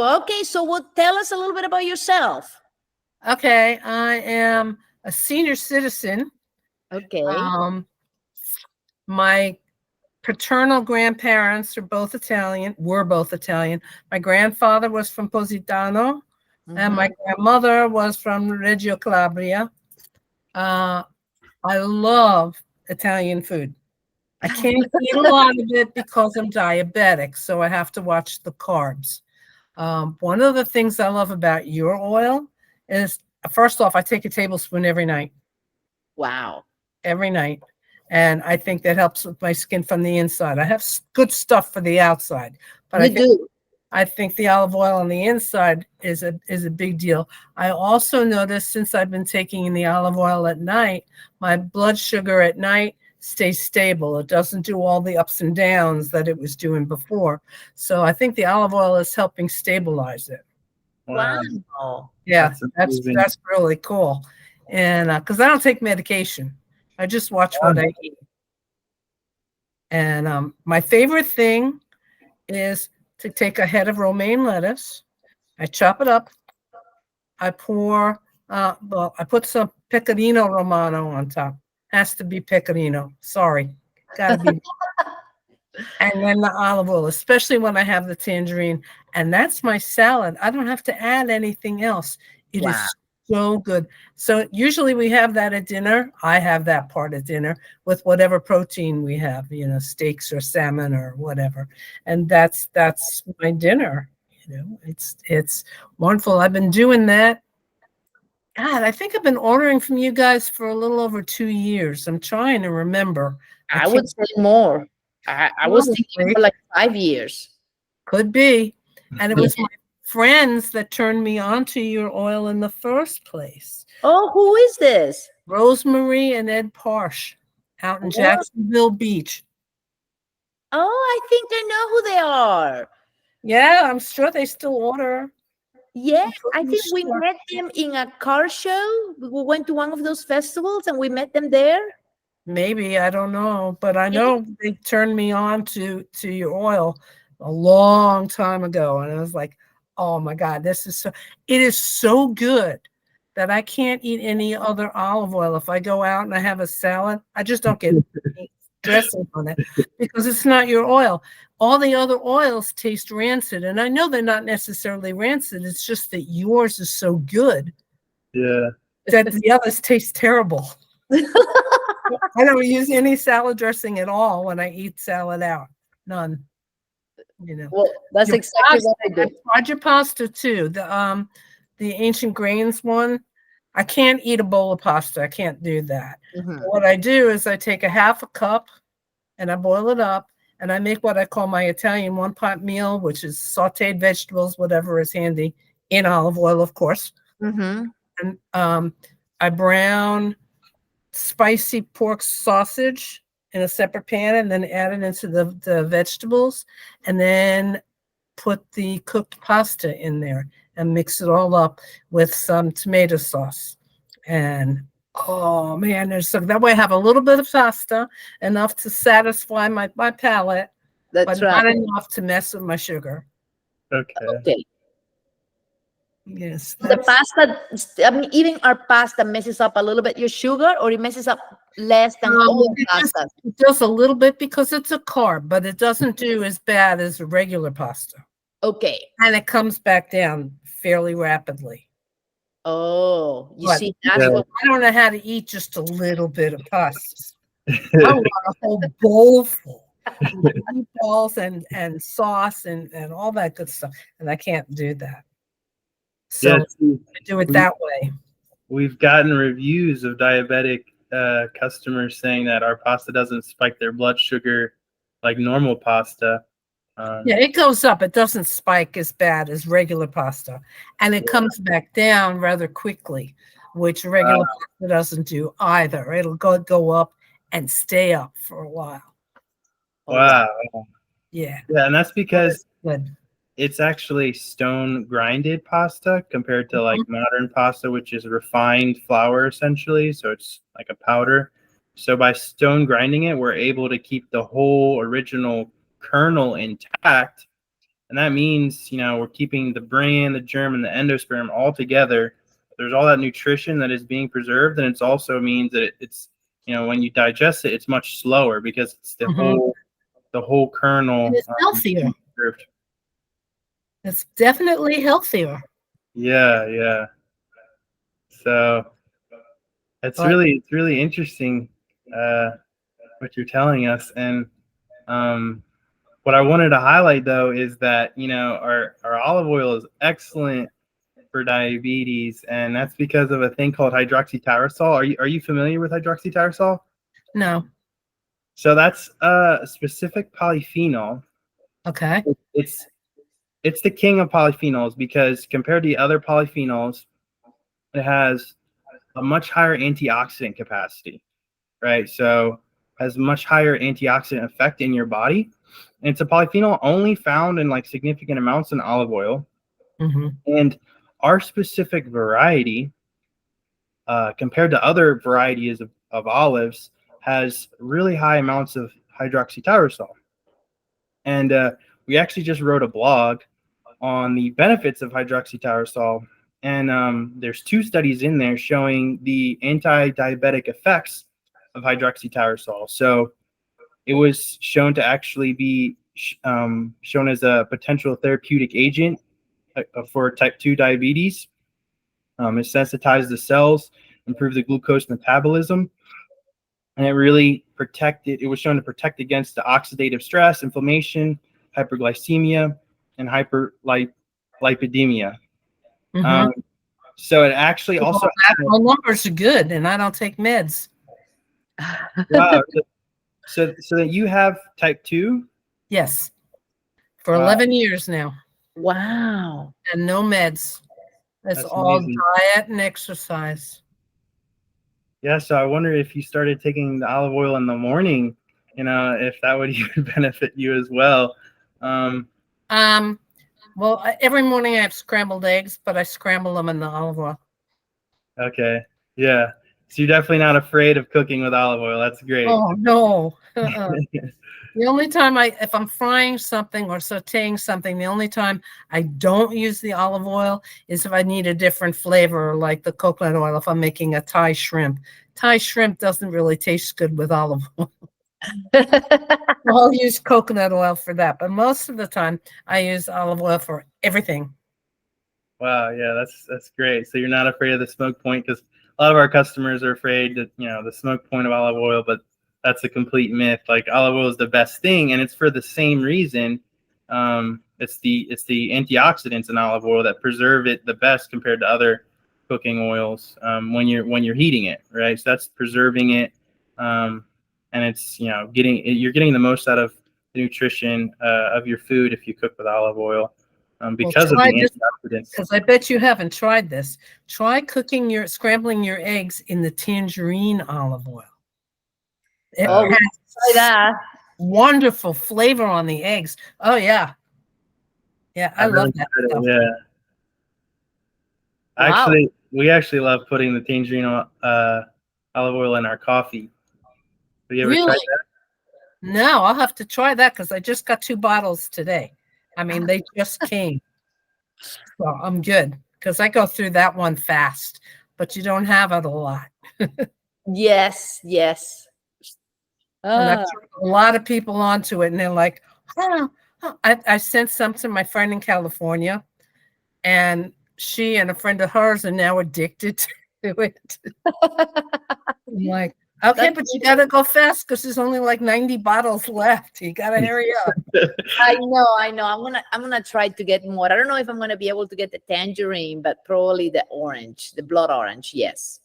Okay, so tell us a little bit about yourself. Okay, I am a senior citizen. Okay. My paternal grandparents were both Italian. My grandfather was from Positano, and my grandmother was from Reggio Calabria. I love Italian food. I can't eat a lot of it because I'm diabetic, so I have to watch the carbs. One of the things I love about your oil is, first off, I take a tablespoon every night. Wow. Every night. And I think that helps with my skin from the inside. I have good stuff for the outside, but I think the olive oil on the inside is a big deal. I also noticed since I've been taking the olive oil at night, my blood sugar at night stays stable. It doesn't do all the ups and downs that it was doing before. So I think the olive oil is helping stabilize it. Wow. Yeah, that's really cool. And because I don't take medication, I just watch what I eat. And my favorite thing is to take a head of romaine lettuce. I chop it up. I pour, I put some pecorino romano on top. Has to be pecorino. Sorry. Gotta be. And then the olive oil, especially when I have the tangerine. And that's my salad. I don't have to add anything else. It is so good. So usually we have that at dinner. I have that part at dinner with whatever protein we have, steaks or salmon or whatever. And that's my dinner. It's wonderful. I've been doing that. God, I think I've been ordering from you guys for a little over 2 years. I'm trying to remember. I would say more. I was thinking for like 5 years. Could be. And it was my friends that turned me onto your oil in the first place. Oh, who is this? Rosemary and Ed Parsh out in Jacksonville Beach. Oh, I think I know who they are. Yeah, I'm sure they still order. Yeah, I think we met them in a car show. We went to one of those festivals and we met them there. Maybe, I don't know, but I know they turned me on to your oil a long time ago, and I was like, oh my God, it is so good that I can't eat any other olive oil. If I go out and I have a salad, I just don't get dressing on it because it's not your oil. All the other oils taste rancid, and I know they're not necessarily rancid. It's just that yours is so good. Yeah. That the others taste terrible. I don't use any salad dressing at all when I eat salad out. None. Well, that's exactly what I do. I tried your pasta too. The ancient grains one. I can't eat a bowl of pasta. I can't do that. What I do is I take a half a cup and I boil it up and I make what I call my Italian one-pot meal, which is sauteed vegetables, whatever is handy, in olive oil, of course. And I brown spicy pork sausage in a separate pan and then add it into the vegetables and then put the cooked pasta in there and mix it all up with some tomato sauce. And oh man, that way I have a little bit of pasta, enough to satisfy my palate, but not enough to mess with my sugar. Okay. Yes. The pasta, I mean, eating our pasta messes up a little bit your sugar, or it messes up less than all pasta? It does a little bit because it's a carb, but it doesn't do as bad as a regular pasta. Okay. And it comes back down fairly rapidly. Oh, you see, that's what I don't know how to eat just a little bit of pasta. I want a whole bowl full. Meatballs and sauce and all that good stuff. And I can't do that. So I do it that way. We've gotten reviews of diabetic customers saying that our pasta doesn't spike their blood sugar like normal pasta. Yeah, it goes up. It doesn't spike as bad as regular pasta. And it comes back down rather quickly, which regular pasta doesn't do either. It'll go up and stay up for a while. Wow. Yeah. Yeah, and that's because it's actually stone grinded pasta compared to like modern pasta, which is refined flour essentially. So it's like a powder. So by stone grinding it, we're able to keep the whole original kernel intact And that means, we're keeping the bran, the germ, and the endosperm all together. There's all that nutrition that is being preserved, and it also means that it's, when you digest it, it's much slower because it's the whole kernel. And it's healthier. Preserved. It's definitely healthier. Yeah. So it's really interesting what you're telling us. And what I wanted to highlight though is that our olive oil is excellent for diabetes, and that's because of a thing called hydroxytyrosol. Are you familiar with hydroxytyrosol? No. So that's a specific polyphenol. Okay. It's the king of polyphenols because compared to the other polyphenols, it has a much higher antioxidant capacity, right? So has much higher antioxidant effect in your body. And it's a polyphenol only found in like significant amounts in olive oil. And our specific variety, compared to other varieties of olives, has really high amounts of hydroxytyrosol. And we actually just wrote a blog on the benefits of hydroxytyrosol. And there's 2 studies in there showing the anti-diabetic effects of hydroxytyrosol. So it was shown to actually be shown as a potential therapeutic agent for type 2 diabetes. It sensitized the cells, improved the glucose metabolism, and it really it was shown to protect against the oxidative stress, inflammation, hyperglycemia, and hyperlipidemia. So it actually also my numbers are good, and I don't take meds. Wow. So that you have type 2? Yes, for 11 years now. Wow. And no meds. That's all amazing. Diet and exercise. Yeah, so I wonder if you started taking the olive oil in the morning, if that would even benefit you as well. Well, every morning I have scrambled eggs, but I scramble them in the olive oil. Okay. Yeah. So you're definitely not afraid of cooking with olive oil. That's great. Oh, no. The only time if I'm frying something or sauteing something, the only time I don't use the olive oil is if I need a different flavor, like the coconut oil, if I'm making a Thai shrimp. Thai shrimp doesn't really taste good with olive oil. I'll use coconut oil for that, but most of the time I use olive oil for everything. Wow, yeah, that's great. So you're not afraid of the smoke point, because a lot of our customers are afraid that the smoke point of olive oil, but that's a complete myth. Like, olive oil is the best thing, and it's for the same reason. It's the antioxidants in olive oil that preserve it the best compared to other cooking oils when you're heating it, right? So that's preserving it, and it's you're getting the most out of the nutrition of your food if you cook with olive oil. Because of the antioxidants. Because I bet you haven't tried this. Try scrambling your eggs in the tangerine olive oil. It has try that. Wonderful flavor on the eggs. Oh yeah, I love that stuff. Yeah. Wow. We actually love putting the tangerine olive oil in our coffee. Have you ever tried that? No, I'll have to try that because I just got 2 bottles today. I mean, they just came. So I'm good because I go through that one fast, but you don't have it a lot. Yes. And I've turned a lot of people onto it, and they're like, I sent some to my friend in California, and she and a friend of hers are now addicted to it. I'm like, okay, but you gotta go fast because there's only like 90 bottles left. You gotta hurry up. I know. I'm gonna try to get more. I don't know if I'm gonna be able to get the tangerine, but probably the orange, the blood orange. Yes.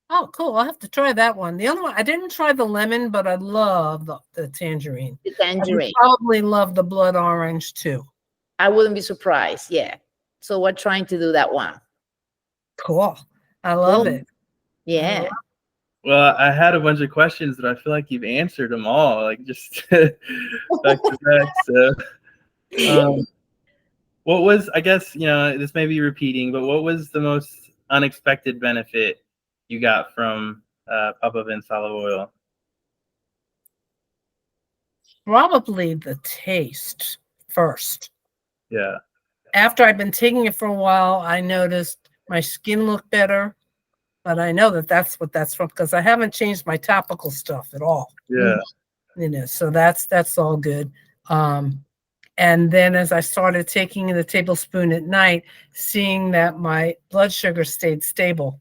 Oh, cool. I'll have to try that one. The other one, I didn't try the lemon, but I love the tangerine. The tangerine. I probably love the blood orange too. I wouldn't be surprised. Yeah. So we're trying to do that one. Cool. I love it. Yeah. Well, I had a bunch of questions, but I feel like you've answered them all, like just back to back. So, what was, I guess, this may be repeating, but what was the most unexpected benefit you got from Papa Vince olive oil? Probably the taste first. Yeah. After I've been taking it for a while, I noticed my skin looked better. But I know that that's what that's from, because I haven't changed my topical stuff at all. Yeah. You know, so that's all good. And then as I started taking the tablespoon at night, seeing that my blood sugar stayed stable.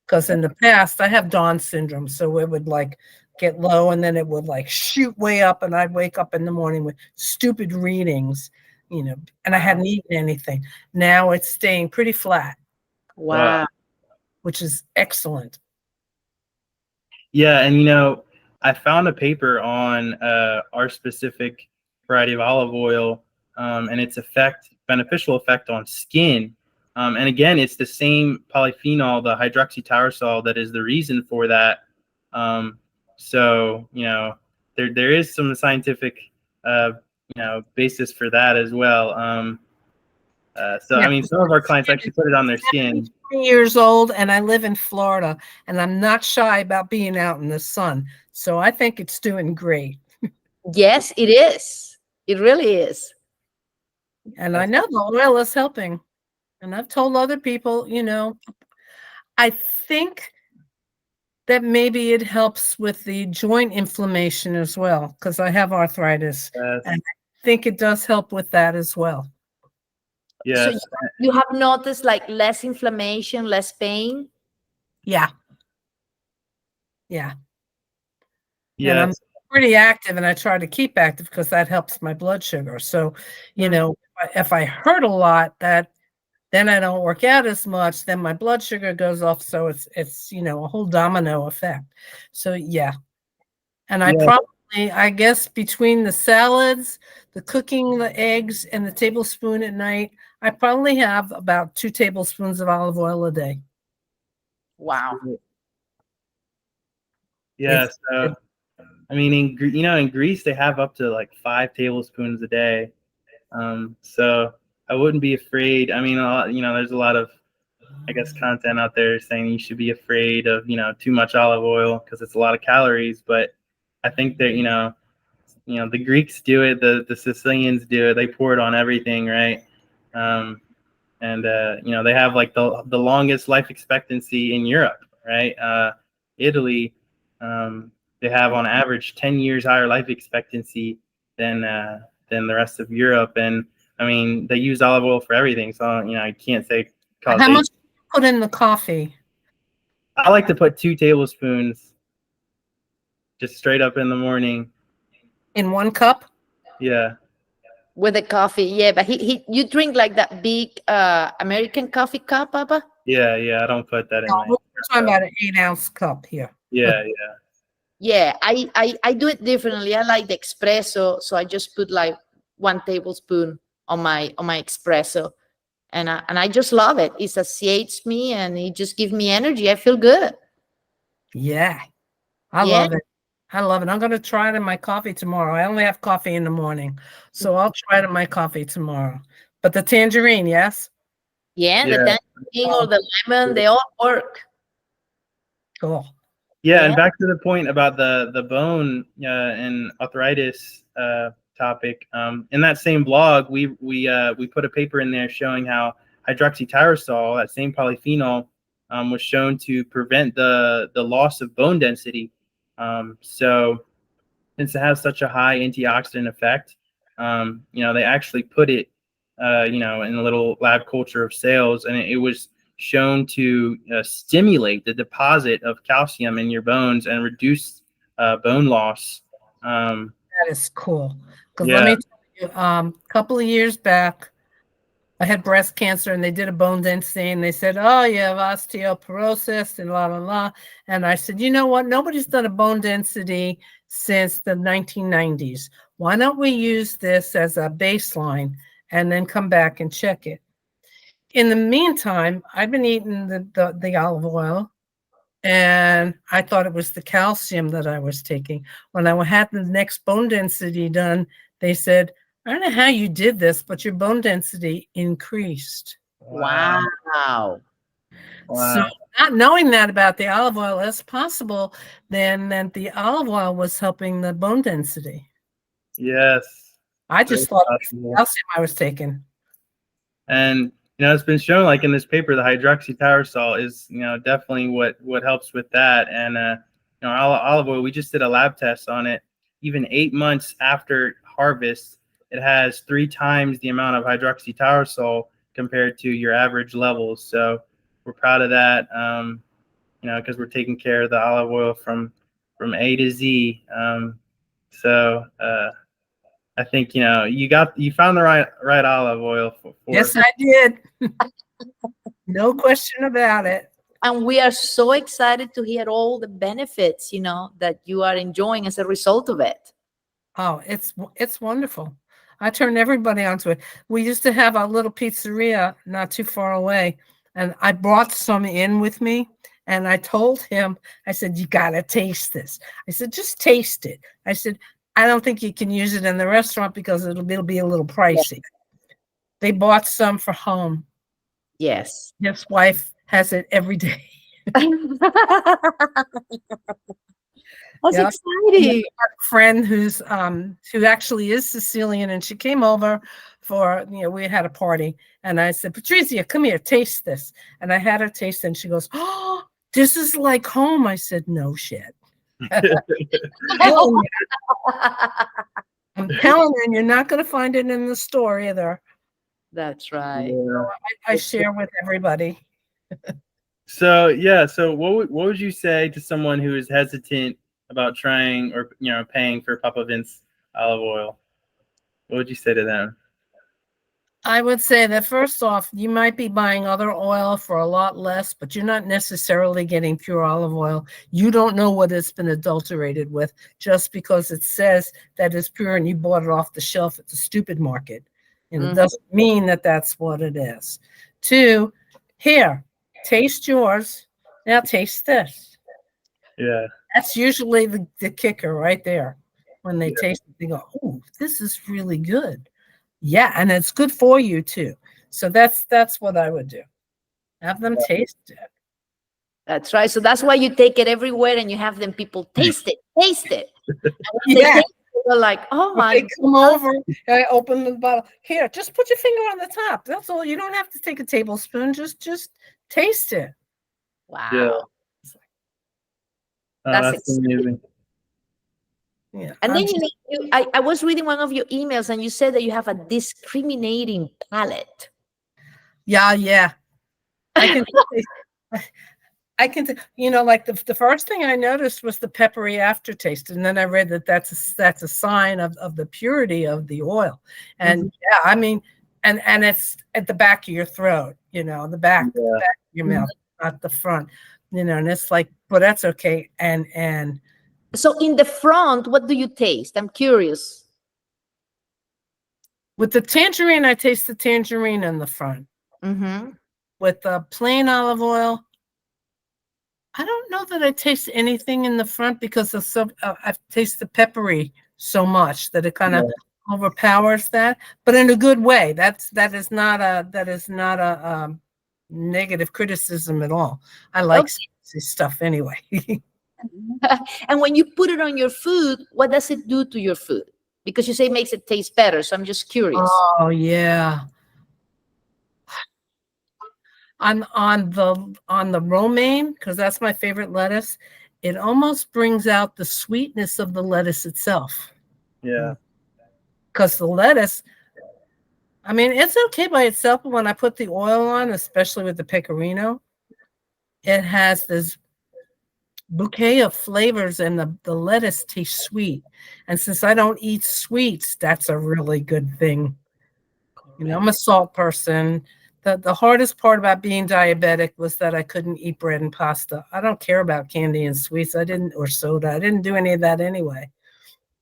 Because in the past I have Dawn syndrome, so it would like get low and then it would like shoot way up, and I'd wake up in the morning with stupid readings, you know, and I hadn't eaten anything. Now it's staying pretty flat. Wow. Which is excellent. Yeah, and you know, I found a paper on our specific variety of olive oil and its beneficial effect on skin. And again, it's the same polyphenol, the hydroxytyrosol, that is the reason for that. So you know, there is some scientific basis for that as well. So Yeah. I mean, some of our clients actually put it on their skin. 20 years old, and I live in Florida, and I'm not shy about being out in the sun. So I think it's doing great. Yes, it is. It really is. And I know the oil is helping. And I've told other people, you know, I think that maybe it helps with the joint inflammation as well, because I have arthritis. And I think it does help with that as well. Yes. So you have noticed like less inflammation, less pain? Yeah. Yeah. Yes. And I'm pretty active, and I try to keep active because that helps my blood sugar. So, you know, if I hurt a lot, then I don't work out as much, then my blood sugar goes off. So it's you know, a whole domino effect. So yeah. And I probably, I guess between the salads, the cooking, the eggs, and the tablespoon at night, I probably have about 2 tablespoons of olive oil a day. Wow. Yeah. So, I mean, in Greece, they have up to like 5 tablespoons a day. So I wouldn't be afraid. I mean, there's a lot of, I guess, content out there saying you should be afraid of, too much olive oil because it's a lot of calories. But I think that, the Greeks do it, the Sicilians do it. They pour it on everything, right? And they have like the longest life expectancy in Europe, right? Italy, they have on average 10 years higher life expectancy than the rest of Europe. And I mean, they use olive oil for everything. So, I can't say causation. How much do you put in the coffee? I like to put 2 tablespoons just straight up in the morning. In 1 cup? Yeah. With the coffee, yeah. But you drink like that big American coffee cup, Papa? Yeah, I don't put that in. We're talking about an 8-ounce cup here. Yeah. Yeah, I do it differently. I like the espresso, so I just put like 1 tablespoon on my espresso, and I just love it. It satiates me, and it just gives me energy. I feel good. Yeah, I love it. I love it. I'm going to try it in my coffee tomorrow. I only have coffee in the morning, so I'll try it in my coffee tomorrow. But the tangerine, yes? Yeah, the tangerine or the lemon, they all work. Cool. Yeah, and back to the point about the bone and arthritis topic. In that same blog, we put a paper in there showing how hydroxytyrosol, that same polyphenol, was shown to prevent the loss of bone density. So since it has such a high antioxidant effect, they actually put it, in a little lab culture of cells, and it was shown to stimulate the deposit of calcium in your bones and reduce bone loss. That is cool. Because let me tell you, a couple of years back, I had breast cancer, and they did a bone density, and they said, oh, you have osteoporosis and blah, blah, blah. And I said, you know what? Nobody's done a bone density since the 1990s. Why don't we use this as a baseline and then come back and check it? In the meantime, I've been eating the olive oil, and I thought it was the calcium that I was taking. When I had the next bone density done, they said, I don't know how you did this, but your bone density increased. Wow. So not knowing that about the olive oil, it's possible then that the olive oil was helping the bone density. Yes. I just thought it was calcium I was taking. And it's been shown, like in this paper, the hydroxytyrosol is definitely what helps with that. And olive oil, we just did a lab test on it. Even 8 months after harvest, it has 3 times the amount of hydroxytyrosol compared to your average levels. So we're proud of that, because we're taking care of the olive oil from A to Z. So I think you found the right olive oil for Yes, I did. No question about it. And we are so excited to hear all the benefits, that you are enjoying as a result of it. Oh, it's wonderful. I turn everybody onto it. We used to have a little pizzeria not too far away, and I brought some in with me, and I told him, I said, you got to taste this. I said, just taste it. I said, I don't think you can use it in the restaurant because it'll be a little pricey. Yeah. They bought some for home. Yes. His wife has it every day. That's exciting. A friend who actually is Sicilian, and she came over for, we had a party, and I said, Patricia, come here, taste this. And I had her taste it, and she goes, oh, this is like home. I said, no shit. I'm telling you, and you're not going to find it in the store either. That's right. Yeah. So I share with everybody. So what would you say to someone who is hesitant about trying or paying for Papa Vince olive oil? What would you say to them? I would say that first off, you might be buying other oil for a lot less, but you're not necessarily getting pure olive oil. You don't know what it's been adulterated with just because it says that it's pure and you bought it off the shelf at the stupid market. And it doesn't mean that that's what it is. 2, here, taste yours. Now taste this. Yeah. That's usually the kicker right there. When they taste it, they go, oh, this is really good. Yeah, and it's good for you too. So that's what I would do. Have them taste it. That's right. So that's why you take it everywhere and you have them people taste it. Yeah. They're like, oh my. They come over, I open the bottle. Here, just put your finger on the top. That's all. You don't have to take a tablespoon. Just taste it. Wow. Yeah. That's amazing. Yeah. And then I was reading one of your emails and you said that you have a discriminating palate. Yeah. I can, like the first thing I noticed was the peppery aftertaste, and then I read that that's a sign of the purity of the oil, and yeah, I mean, and it's at the back of your throat, the back of your mouth, not the front, and it's like, but that's okay, and so in the front, what do you taste? I'm curious. With the tangerine, I taste the tangerine in the front. With the plain olive oil, I don't know that I taste anything in the front because I taste the peppery so much that it kind of overpowers that, but in a good way. That is not a negative criticism at all. I like spicy stuff anyway. And when you put it on your food, what does it do to your food? Because you say it makes it taste better, so I'm just curious. Oh yeah. On the romaine, because that's my favorite lettuce, it almost brings out the sweetness of the lettuce itself. Yeah. Because the lettuce, I mean, it's okay by itself, but when I put the oil on, especially with the pecorino, it has this bouquet of flavors, and the lettuce tastes sweet. And since I don't eat sweets, that's a really good thing. I'm a salt person. The hardest part about being diabetic was that I couldn't eat bread and pasta. I don't care about candy and sweets. Or soda. I didn't do any of that anyway.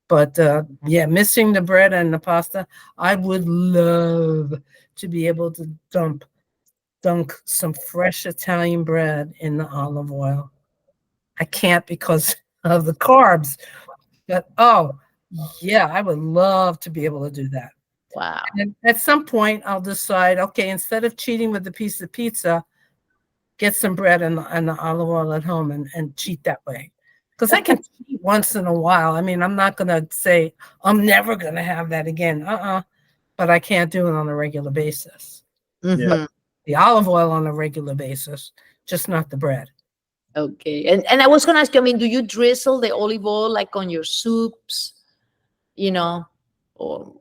But missing the bread and the pasta, I would love to be able to dunk some fresh Italian bread in the olive oil. I can't because of the carbs. But I would love to be able to do that. Wow. And at some point, I'll decide, okay, instead of cheating with a piece of pizza, get some bread and the olive oil at home and cheat that way. Because I can cheat once in a while. I mean, I'm not going to say, I'm never going to have that again. But I can't do it on a regular basis. Mhm. The olive oil on a regular basis, just not the bread. Okay. And I was gonna ask you, I mean, do you drizzle the olive oil like on your soups, you know, or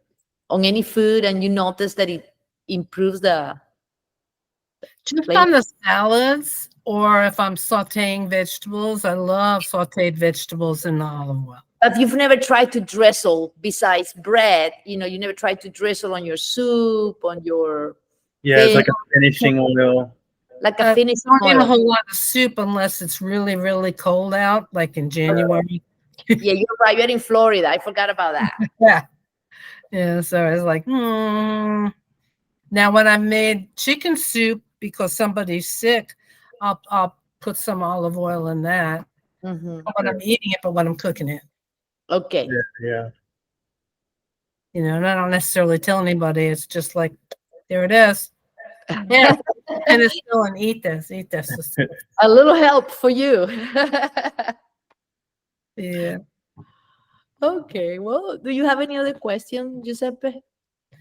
on any food, and you notice that it improves the Just flavor? on the salads, or if I'm sauteing vegetables, I love sauteed vegetables in the olive oil. If you've never tried to drizzle besides bread, you never tried to drizzle on your soup, on your Yeah, it's fish, like a finishing oil. like a finishing Not in a oil. whole lot of soup unless it's really, really cold out, like in January. Yeah, you're right. You're in Florida. I forgot about that. Yeah. Yeah. So it's like, Now, when I made chicken soup because somebody's sick, I'll put some olive oil in that. Mhm. Not when I'm eating it, but when I'm cooking it. Okay. Yeah. And I don't necessarily tell anybody. It's just like, there it is. Yeah. And it's still an eat this. A little help for you. Yeah. Okay. Well, do you have any other question, Giuseppe?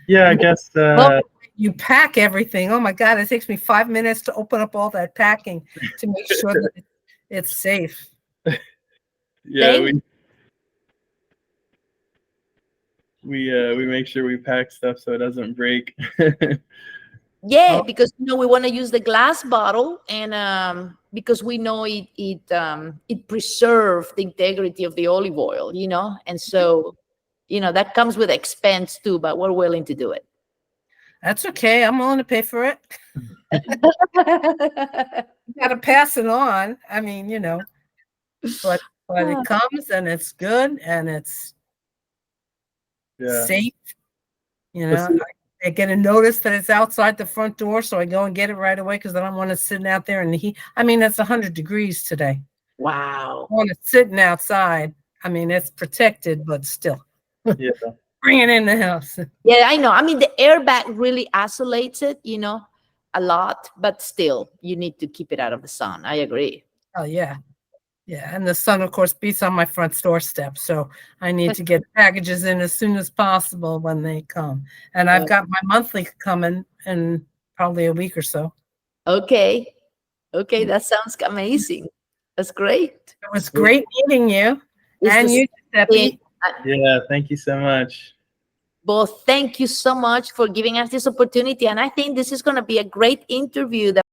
Yeah, I guess. Well, you pack everything. Oh my God, it takes me 5 minutes to open up all that packing to make sure that it's safe. Yeah, we make sure we pack stuff so it doesn't break. Yeah, because we want to use the glass bottle, and because we know it preserves the integrity of the olive oil, and so that comes with expense too, but we're willing to do it. That's okay. I'm willing to pay for it. You gotta pass it on. I mean, but it comes and it's good and it's safe. I get a notice that it's outside the front door, so I go and get it right away because I don't want it sitting out there in the heat. I mean, it's 100 degrees today. Wow. I want it sitting outside. I mean, it's protected, but still. Yeah. Bring it in the house. Yeah, I know. I mean, the airbag really isolates it, a lot, but still, you need to keep it out of the sun. I agree. Oh, yeah. Yeah. And the sun, of course, beats on my front doorstep. So I need to get packages in as soon as possible when they come. And I've got my monthly coming in probably a week or so. Okay. Okay. That sounds amazing. That's great. It was great meeting you. And you, Giuseppe. Yeah. Thank you so much. Well, thank you so much for giving us this opportunity. And I think this is going to be a great interview that